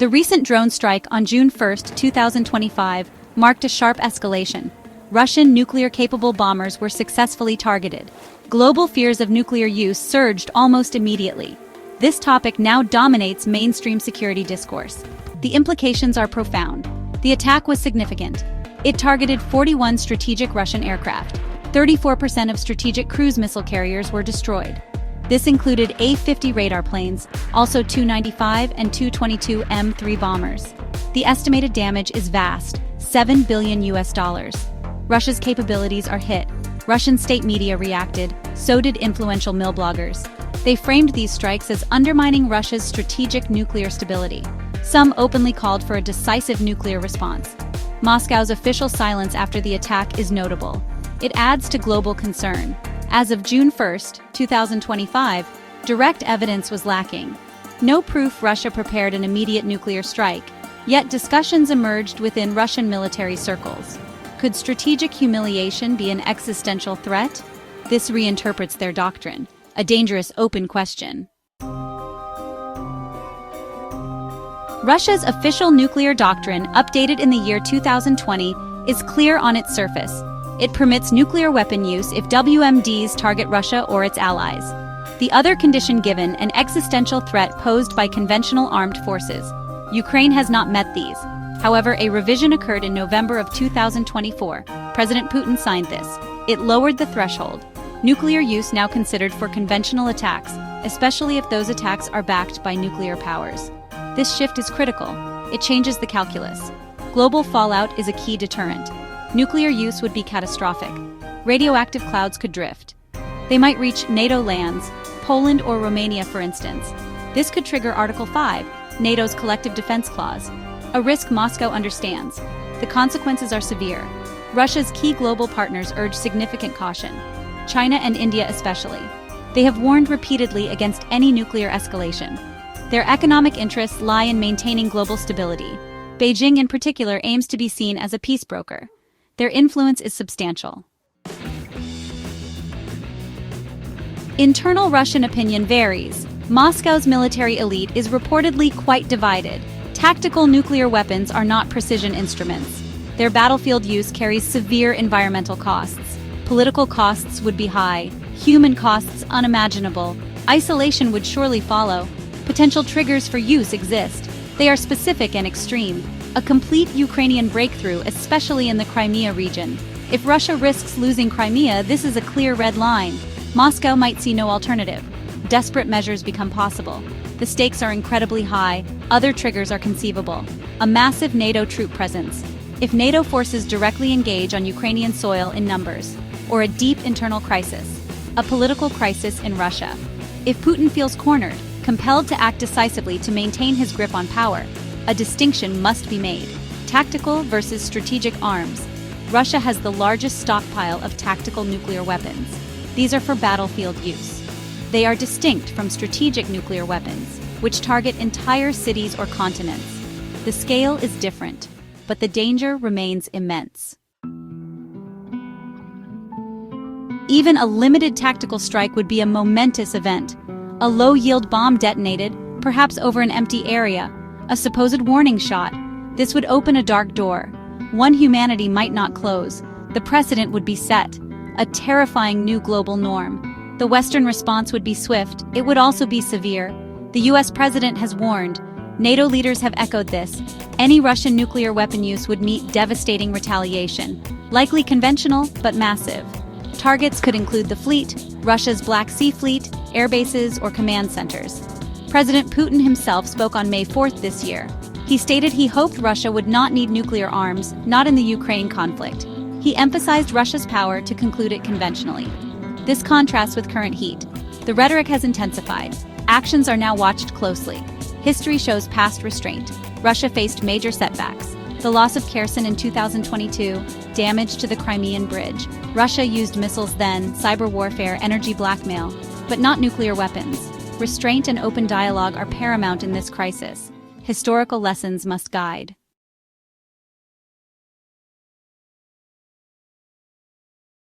The recent drone strike on June 1, 2025, marked a sharp escalation. Russian nuclear-capable bombers were successfully targeted. Global fears of nuclear use surged almost immediately. This topic now dominates mainstream security discourse. The implications are profound. The attack was significant. It targeted 41 strategic Russian aircraft. 34% of strategic cruise missile carriers were destroyed. This included A-50 radar planes, also Tu-95 and Tu-22 M3 bombers. The estimated damage is vast, $7 billion. Russia's capabilities are hit. Russian state media reacted, so did influential mill bloggers. They framed these strikes as undermining Russia's strategic nuclear stability. Some openly called for a decisive nuclear response. Moscow's official silence after the attack is notable. It adds to global concern. As of June 1, 2025, direct evidence was lacking. No proof Russia prepared an immediate nuclear strike, yet discussions emerged within Russian military circles. Could strategic humiliation be an existential threat? This reinterprets their doctrine, a dangerous open question. Russia's official nuclear doctrine, updated in the year 2020, is clear on its surface. It permits nuclear weapon use if WMDs target Russia or its allies. The other condition given, an existential threat posed by conventional armed forces. Ukraine has not met these. However, a revision occurred in November of 2024. President Putin signed this. It lowered the threshold. Nuclear use now considered for conventional attacks, especially if those attacks are backed by nuclear powers. This shift is critical. It changes the calculus. Global fallout is a key deterrent. Nuclear use would be catastrophic. Radioactive clouds could drift. They might reach NATO lands, Poland or Romania for instance. This could trigger Article 5, NATO's collective defense clause, a risk Moscow understands. The consequences are severe. Russia's key global partners urge significant caution, China and India especially. They have warned repeatedly against any nuclear escalation. Their economic interests lie in maintaining global stability. Beijing in particular aims to be seen as a peace broker. Their influence is substantial. Internal Russian opinion varies. Moscow's military elite is reportedly quite divided. Tactical nuclear weapons are not precision instruments. Their battlefield use carries severe environmental costs. Political costs would be high, human costs unimaginable. Isolation would surely follow. Potential triggers for use exist. They are specific and extreme. A complete Ukrainian breakthrough, especially in the Crimea region. If Russia risks losing Crimea, this is a clear red line. Moscow might see no alternative. Desperate measures become possible. The stakes are incredibly high. Other triggers are conceivable. A massive NATO troop presence. If NATO forces directly engage on Ukrainian soil in numbers. Or a deep internal crisis. A political crisis in Russia. If Putin feels cornered, compelled to act decisively to maintain his grip on power, a distinction must be made. Tactical versus strategic arms. Russia has the largest stockpile of tactical nuclear weapons. These are for battlefield use. They are distinct from strategic nuclear weapons, which target entire cities or continents. The scale is different, but the danger remains immense. Even a limited tactical strike would be a momentous event. A low-yield bomb detonated, perhaps over an empty area. A supposed warning shot. This would open a dark door. One humanity might not close. The precedent would be set. A terrifying new global norm. The Western response would be swift. It would also be severe. The US president has warned. NATO leaders have echoed this. Any Russian nuclear weapon use would meet devastating retaliation. Likely conventional, but massive. Targets could include the fleet, Russia's Black Sea Fleet, air bases, or command centers. President Putin himself spoke on May 4th this year. He stated he hoped Russia would not need nuclear arms, not in the Ukraine conflict. He emphasized Russia's power to conclude it conventionally. This contrasts with current heat. The rhetoric has intensified. Actions are now watched closely. History shows past restraint. Russia faced major setbacks. The loss of Kherson in 2022, damage to the Crimean Bridge. Russia used missiles then, cyber warfare, energy blackmail, but not nuclear weapons. Restraint and open dialogue are paramount in this crisis. Historical lessons must guide.